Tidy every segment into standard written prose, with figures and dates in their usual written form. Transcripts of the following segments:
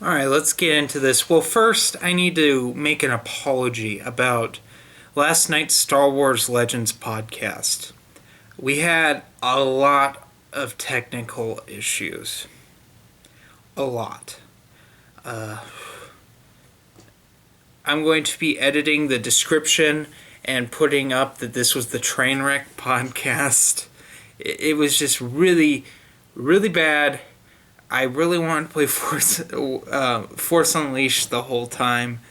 Alright, let's get into this. Well, first, I need to make an apology about last night's Star Wars Legends podcast. We had a lot of technical issues. A lot. I'm going to be editing the description and putting up that this was the Trainwreck podcast. It was just really, really bad. I really wanted to play Force Unleashed the whole time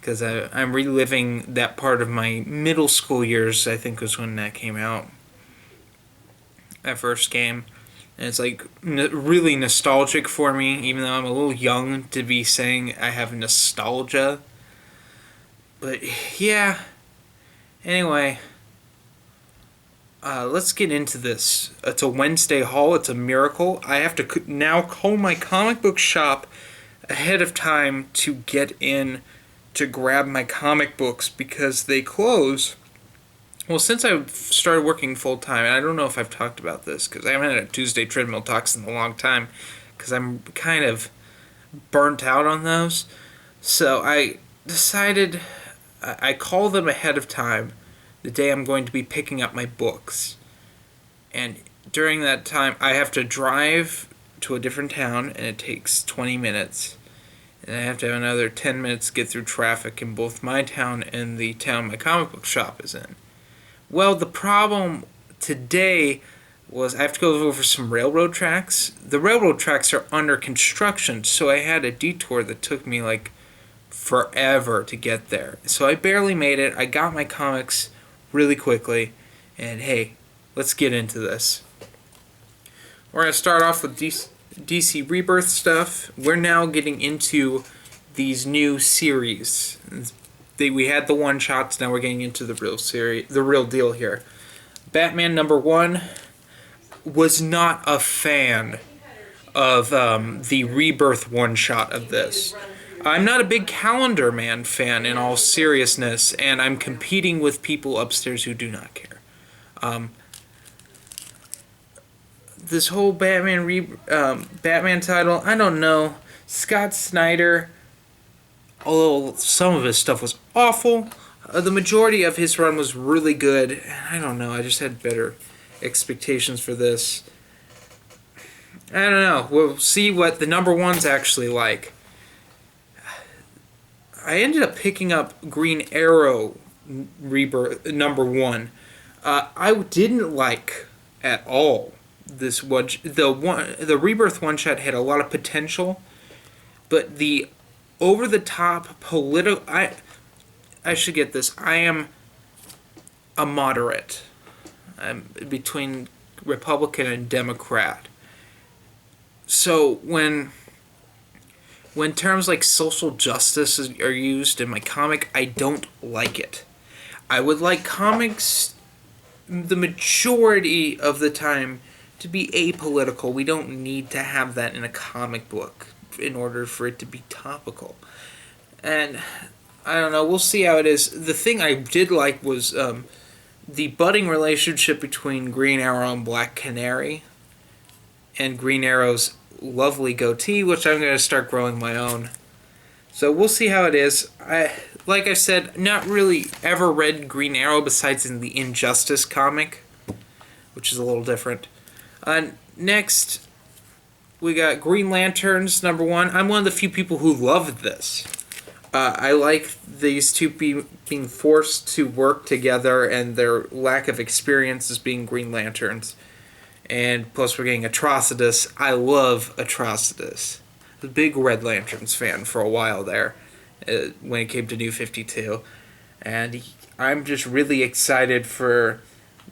because I'm reliving that part of my middle school years. I think was when that came out. That first game, and it's like really nostalgic for me, even though I'm a little young to be saying I have nostalgia. But yeah. Anyway, let's get into this. It's a Wednesday haul. It's a miracle. I have to now call my comic book shop ahead of time to get in to grab my comic books because they close. Well, since I've started working full time, and I don't know if I've talked about this because I haven't had a Tuesday Treadmill Talks in a long time because I'm kind of burnt out on those. So I decided I call them ahead of time the day I'm going to be picking up my books. And during that time, I have to drive to a different town, and it takes 20 minutes. And I have to have another 10 minutes to get through traffic in both my town and the town my comic book shop is in. Well, the problem today was I have to go over some railroad tracks. The railroad tracks are under construction, so I had a detour that took me like forever to get there. So I barely made it. I got my comics really quickly, and hey, let's get into this. We're going to start off with DC Rebirth stuff. We're now getting into these new series. We had the one-shots, now we're getting into the real series, the real deal here. Batman #1 was not a fan of the Rebirth one-shot of this. I'm not a big Calendar Man fan in all seriousness, and I'm competing with people upstairs who do not care. This whole Batman title, I don't know. Scott Snyder, although some of his stuff was awful, the majority of his run was really good. I don't know, I just had better expectations for this. I don't know. We'll see what the #1's actually like. I ended up picking up Green Arrow Rebirth #1. I didn't like at all this one. The Rebirth one shot had a lot of potential, but the over the top political. I should get this. I am a moderate. I'm between Republican and Democrat. So when terms like social justice are used in my comic, I don't like it. I would like comics the majority of the time to be apolitical. We don't need to have that in a comic book in order for it to be topical. And I don't know, we'll see how it is. The thing I did like was the budding relationship between Green Arrow and Black Canary, and Green Arrow's lovely goatee, which I'm going to start growing my own. So we'll see how it is. Like I said, not really ever read Green Arrow besides in the Injustice comic, which is a little different. Next, we got Green Lanterns #1. I'm one of the few people who love this. I like these two being forced to work together and their lack of experience as being Green Lanterns. And plus we're getting Atrocitus. I love Atrocitus. I was a big Red Lanterns fan for a while there when it came to New 52. And I'm just really excited for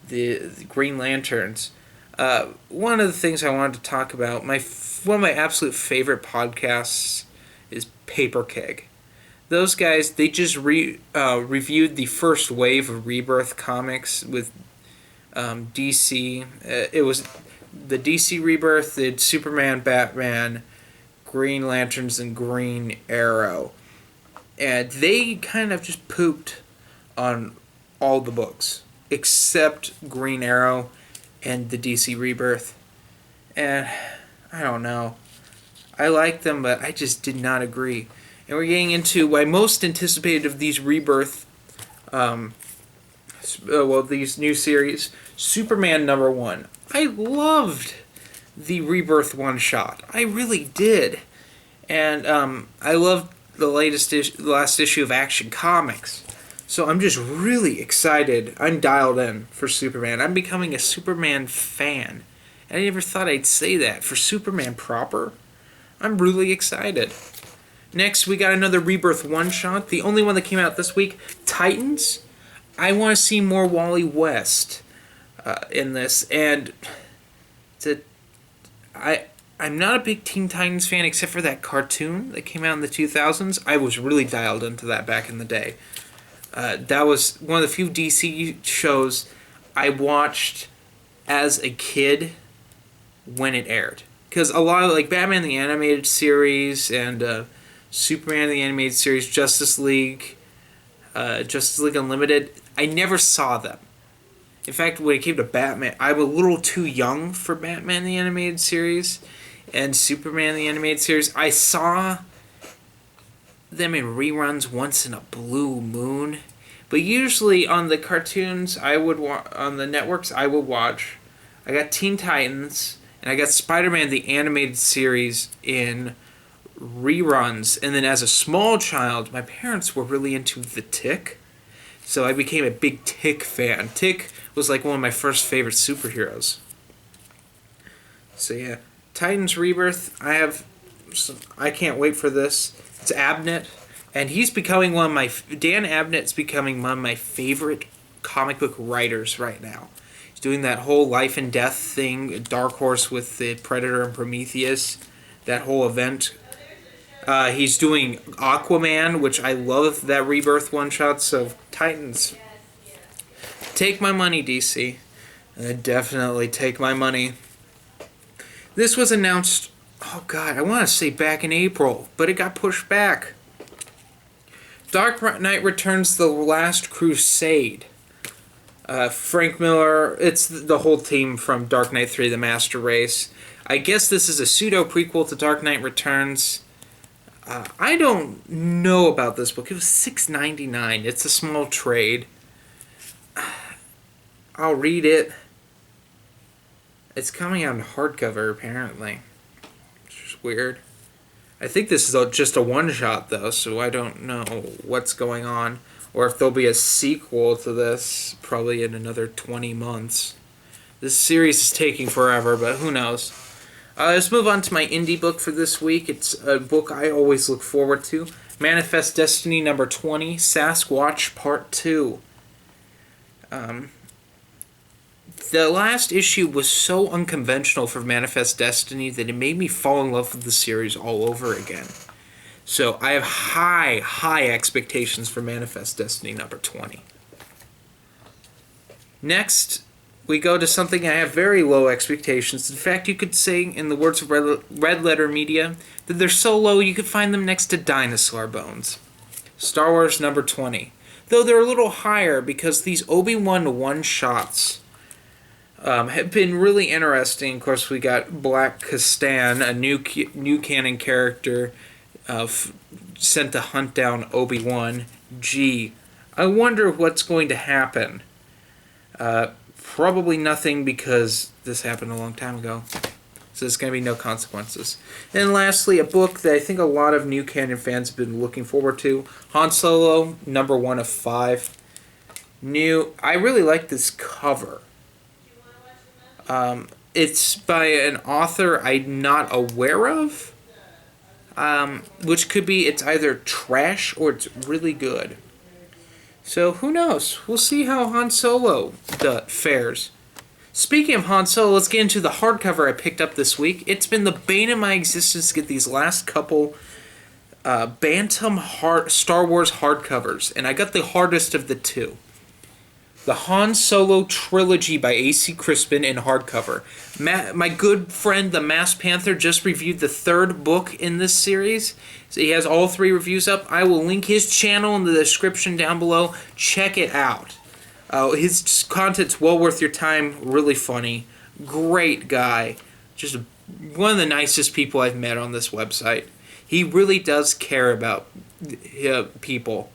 the Green Lanterns. One of the things I wanted to talk about, one of my absolute favorite podcasts is Paper Keg. Those guys, they just reviewed the first wave of Rebirth comics with DC. It was the DC Rebirth, the Superman, Batman, Green Lanterns, and Green Arrow. And they kind of just pooped on all the books except Green Arrow and the DC Rebirth. And I don't know. I like them, but I just did not agree. And we're getting into what I most anticipated of these Rebirth, these new series, Superman #1. I loved the Rebirth one shot. I really did, and I loved the last issue of Action Comics. So I'm just really excited. I'm dialed in for Superman. I'm becoming a Superman fan. I never thought I'd say that for Superman proper. I'm really excited. Next, we got another Rebirth one-shot. The only one that came out this week, Titans. I want to see more Wally West in this. And I'm not a big Teen Titans fan except for that cartoon that came out in the 2000s. I was really dialed into that back in the day. That was one of the few DC shows I watched as a kid when it aired. Because a lot of, like, Batman the Animated Series and Superman the Animated Series, Justice League Unlimited, I never saw them. In fact, when it came to Batman, I'm a little too young for Batman the Animated Series and Superman the Animated Series. I saw them in reruns once in a blue moon. But usually on the cartoons on the networks I would watch, I got Teen Titans and I got Spider-Man the Animated Series in reruns. And then as a small child, my parents were really into The Tick. So I became a big Tick fan. Tick was like one of my first favorite superheroes. So yeah, Titans Rebirth, I can't wait for this. It's Abnett, and he's becoming Dan Abnett's becoming one of my favorite comic book writers right now. He's doing that whole life and death thing, Dark Horse with the Predator and Prometheus, that whole event. He's doing Aquaman, which I love that Rebirth one-shot, so Titans. Take my money, DC. Definitely take my money. This was announced, I want to say back in April, but it got pushed back. Dark Knight Returns: The Last Crusade. Frank Miller, it's the whole team from Dark Knight 3, The Master Race. I guess this is a pseudo-prequel to Dark Knight Returns. I don't know about this book. It was $6.99. It's a small trade. I'll read it. It's coming out in hardcover, apparently. Which is weird. I think this is just a one-shot, though, so I don't know what's going on. Or if there'll be a sequel to this, probably in another 20 months. This series is taking forever, but who knows. Let's move on to my indie book for this week. It's a book I always look forward to. Manifest Destiny #20, Sasquatch Part 2. The last issue was so unconventional for Manifest Destiny that it made me fall in love with the series all over again. So I have high expectations for Manifest Destiny #20. Next, we go to something I have very low expectations. In fact, you could say, in the words of Red Letter Media, that they're so low you could find them next to dinosaur bones. Star Wars #20. Though they're a little higher because these Obi-Wan one-shots have been really interesting. Of course, we got Black Kastan, a new canon character sent to hunt down Obi-Wan. Gee, I wonder what's going to happen. Probably nothing because this happened a long time ago. So there's going to be no consequences. And lastly, a book that I think a lot of new canon fans have been looking forward to. Han Solo, #1 of 5. I really like this cover. It's by an author I'm not aware of. Which could be it's either trash or it's really good. So who knows? We'll see how Han Solo fares. Speaking of Han Solo, let's get into the hardcover I picked up this week. It's been the bane of my existence to get these last couple Bantam Star Wars hardcovers, and I got the hardest of the two. The Han Solo Trilogy by A.C. Crispin in hardcover. My good friend, the Masked Panther, just reviewed the third book in this series. So he has all 3 reviews up. I will link his channel in the description down below. Check it out. His content's well worth your time. Really funny. Great guy. Just a one of the nicest people I've met on this website. He really does care about people.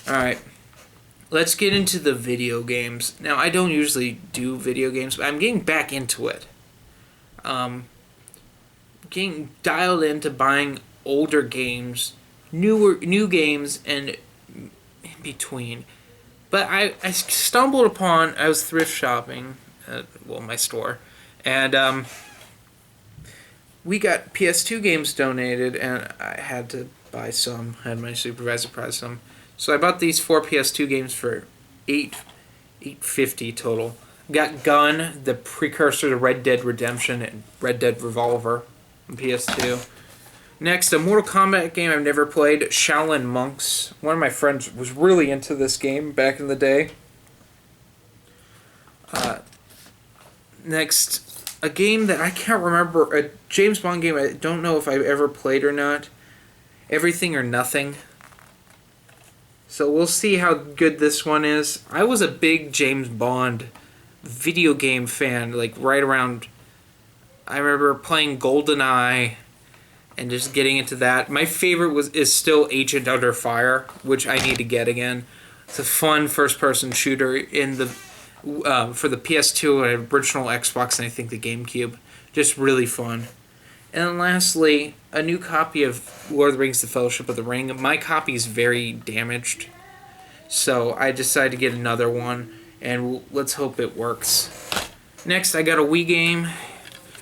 Alright, let's get into the video games. Now, I don't usually do video games, but I'm getting back into it. Getting dialed into buying older games, new games, and in between. But I stumbled upon, I was thrift shopping at, well, my store, and we got PS2 games donated, and I had to buy some, had my supervisor price some. So I bought these 4 PS2 games for $8.50 total. Got Gun, the precursor to Red Dead Redemption, and Red Dead Revolver on PS2. Next, a Mortal Kombat game I've never played, Shaolin Monks. One of my friends was really into this game back in the day. Next, a game that I can't remember, a James Bond game I don't know if I've ever played or not. Everything or Nothing. So we'll see how good this one is. I was a big James Bond video game fan, like right around, I remember playing GoldenEye and just getting into that. My favorite is still Agent Under Fire, which I need to get again. It's a fun first-person shooter in the for the PS2 and original Xbox, and I think the GameCube. Just really fun. And then lastly, a new copy of Lord of the Rings: The Fellowship of the Ring. My copy is very damaged, so I decided to get another one, and let's hope it works. Next, I got a Wii game,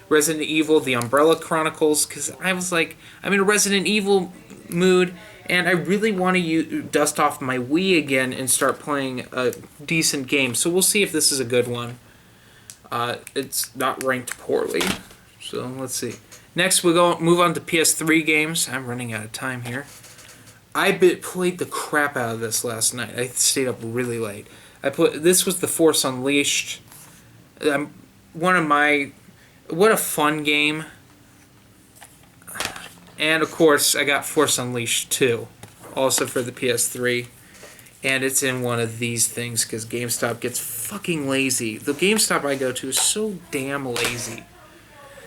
Resident Evil: The Umbrella Chronicles, because I was like, I'm in a Resident Evil mood, and I really want to dust off my Wii again and start playing a decent game. So we'll see if this is a good one. It's not ranked poorly, so let's see. Next, we'll move on to PS3 games. I'm running out of time here. I played the crap out of this last night. I stayed up really late. This was The Force Unleashed. What a fun game. And of course, I got Force Unleashed 2, also for the PS3. And it's in one of these things because GameStop gets fucking lazy. The GameStop I go to is so damn lazy.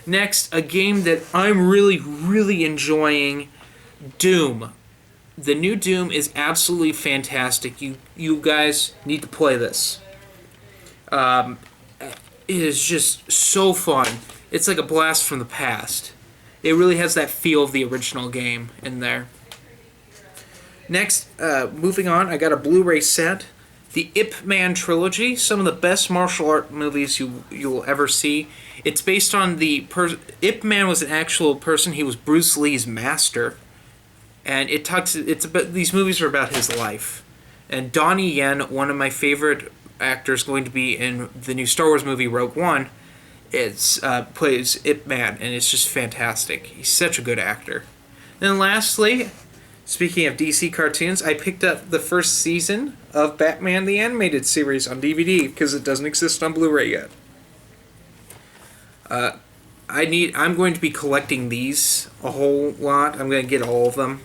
Next, a game that I'm really, really enjoying, Doom. The new Doom is absolutely fantastic. You guys need to play this. It is just so fun. It's like a blast from the past. It really has that feel of the original game in there. Next, moving on, I got a Blu-ray set. The Ip Man trilogy, some of the best martial art movies you'll ever see. It's based on Ip Man was an actual person. He was Bruce Lee's master, and these movies are about his life. And Donnie Yen, one of my favorite actors, going to be in the new Star Wars movie Rogue One, plays Ip Man, and it's just fantastic. He's such a good actor. And lastly, speaking of DC cartoons, I picked up the first season of Batman the Animated Series on DVD because it doesn't exist on Blu-ray yet. I'm going to be collecting these a whole lot. I'm going to get all of them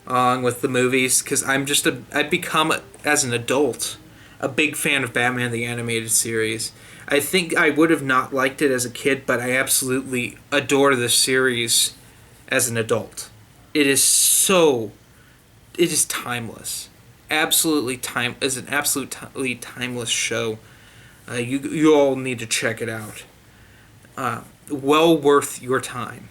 along with the movies because I've become, as an adult, a big fan of Batman the Animated Series. I think I would have not liked it as a kid, but I absolutely adore this series as an adult. It is timeless. It's an absolutely timeless show. You all need to check it out. Well worth your time.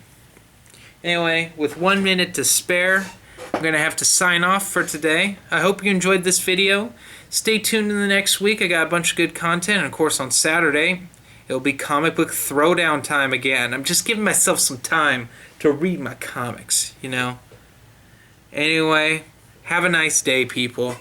Anyway, with 1 minute to spare, I'm going to have to sign off for today. I hope you enjoyed this video. Stay tuned in the next week. I got a bunch of good content. And of course, on Saturday, it'll be comic book throwdown time again. I'm just giving myself some time to read my comics, you know. Anyway, have a nice day, people.